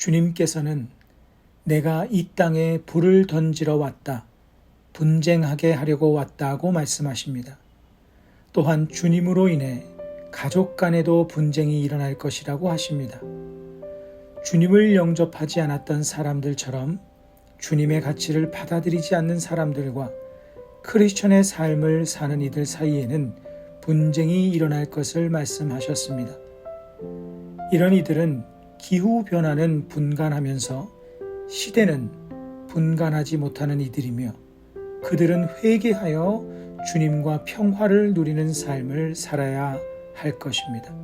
주님께서는 내가 이 땅에 불을 던지러 왔다, 분쟁하게 하려고 왔다고 말씀하십니다. 또한 주님으로 인해 가족 간에도 분쟁이 일어날 것이라고 하십니다. 주님을 영접하지 않았던 사람들처럼 주님의 가치를 받아들이지 않는 사람들과 크리스천의 삶을 사는 이들 사이에는 분쟁이 일어날 것을 말씀하셨습니다. 이런 이들은 기후변화는 분간하면서 시대는 분간하지 못하는 이들이며 그들은 회개하여 주님과 평화를 누리는 삶을 살아야 할 것입니다.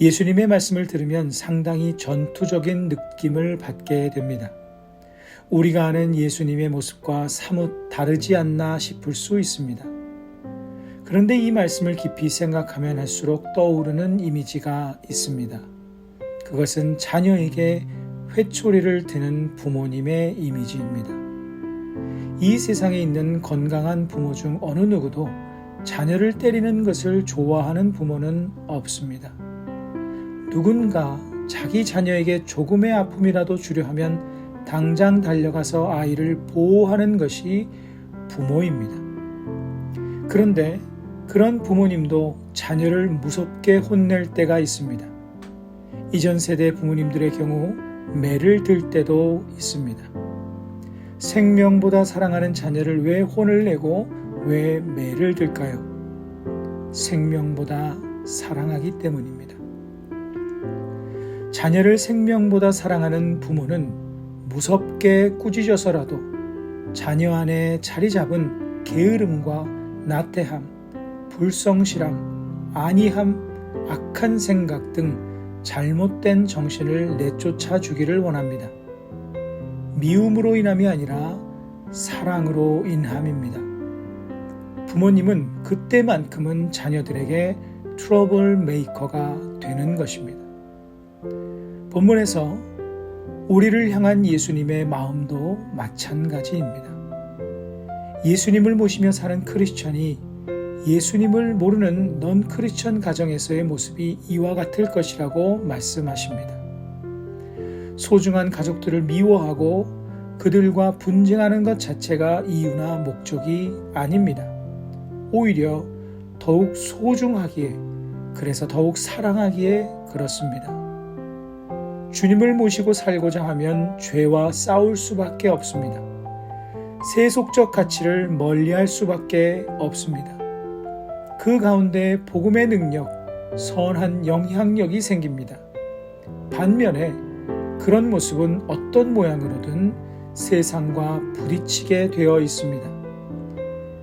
예수님의 말씀을 들으면 상당히 전투적인 느낌을 받게 됩니다. 우리가 아는 예수님의 모습과 사뭇 다르지 않나 싶을 수 있습니다. 그런데 이 말씀을 깊이 생각하면 할수록 떠오르는 이미지가 있습니다. 그것은 자녀에게 회초리를 드는 부모님의 이미지입니다. 이 세상에 있는 건강한 부모 중 어느 누구도 자녀를 때리는 것을 좋아하는 부모는 없습니다. 누군가 자기 자녀에게 조금의 아픔이라도 주려 하면 당장 달려가서 아이를 보호하는 것이 부모입니다. 그런데 그런 부모님도 자녀를 무섭게 혼낼 때가 있습니다. 이전 세대 부모님들의 경우 매를 들 때도 있습니다. 생명보다 사랑하는 자녀를 왜 혼을 내고 왜 매를 들까요? 생명보다 사랑하기 때문입니다. 자녀를 생명보다 사랑하는 부모는 무섭게 꾸짖어서라도 자녀 안에 자리 잡은 게으름과 나태함, 불성실함, 안이함, 악한 생각 등 잘못된 정신을 내쫓아 주기를 원합니다. 미움으로 인함이 아니라 사랑으로 인함입니다. 부모님은 그때만큼은 자녀들에게 트러블 메이커가 되는 것입니다. 본문에서 우리를 향한 예수님의 마음도 마찬가지입니다. 예수님을 모시며 사는 크리스천이 예수님을 모르는 넌 크리스천 가정에서의 모습이 이와 같을 것이라고 말씀하십니다. 소중한 가족들을 미워하고 그들과 분쟁하는 것 자체가 이유나 목적이 아닙니다. 오히려 더욱 소중하기에, 그래서 더욱 사랑하기에 그렇습니다. 주님을 모시고 살고자 하면 죄와 싸울 수밖에 없습니다. 세속적 가치를 멀리할 수밖에 없습니다. 그 가운데 복음의 능력, 선한 영향력이 생깁니다. 반면에 그런 모습은 어떤 모양으로든 세상과 부딪히게 되어 있습니다.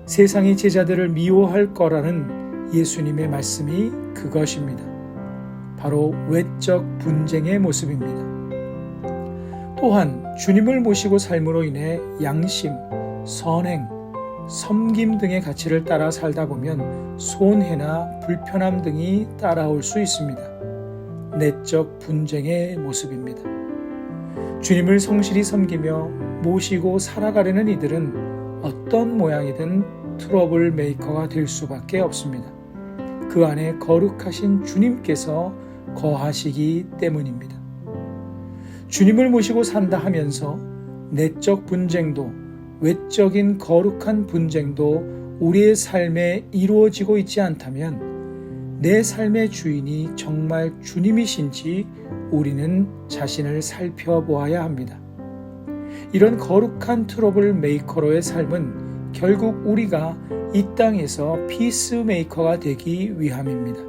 세상이 제자들을 미워할 거라는 예수님의 말씀이 그것입니다. 바로 외적 분쟁의 모습입니다. 또한 주님을 모시고 삶으로 인해 양심, 선행, 섬김 등의 가치를 따라 살다 보면 손해나 불편함 등이 따라올 수 있습니다. 내적 분쟁의 모습입니다. 주님을 성실히 섬기며 모시고 살아가려는 이들은 어떤 모양이든 트러블 메이커가 될 수밖에 없습니다. 그 안에 거룩하신 주님께서 거하시기 때문입니다. 주님을 모시고 산다 하면서 내적 분쟁도 외적인 거룩한 분쟁도 우리의 삶에 이루어지고 있지 않다면 내 삶의 주인이 정말 주님이신지 우리는 자신을 살펴보아야 합니다. 이런 거룩한 트러블 메이커로의 삶은 결국 우리가 이 땅에서 피스메이커가 되기 위함입니다.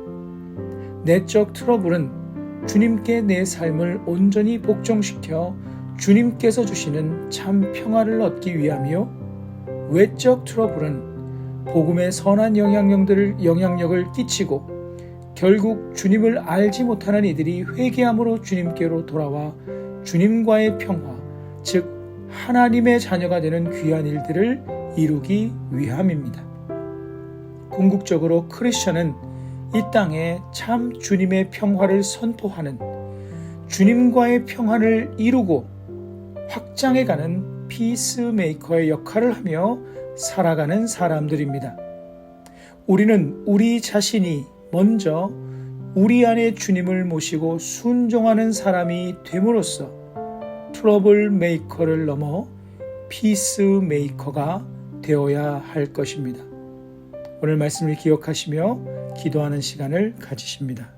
내적 트러블은 주님께 내 삶을 온전히 복종시켜 주님께서 주시는 참 평화를 얻기 위함이요, 외적 트러블은 복음의 선한 영향력을 끼치고 결국 주님을 알지 못하는 이들이 회개함으로 주님께로 돌아와 주님과의 평화, 즉 하나님의 자녀가 되는 귀한 일들을 이루기 위함입니다. 궁극적으로 크리스천은 이 땅에 참 주님의 평화를 선포하는, 주님과의 평화를 이루고 확장해가는 피스메이커의 역할을 하며 살아가는 사람들입니다. 우리는 우리 자신이 먼저 우리 안에 주님을 모시고 순종하는 사람이 됨으로써 트러블 메이커를 넘어 피스 메이커가 되어야 할 것입니다. 오늘 말씀을 기억하시며 기도하는 시간을 가지십니다.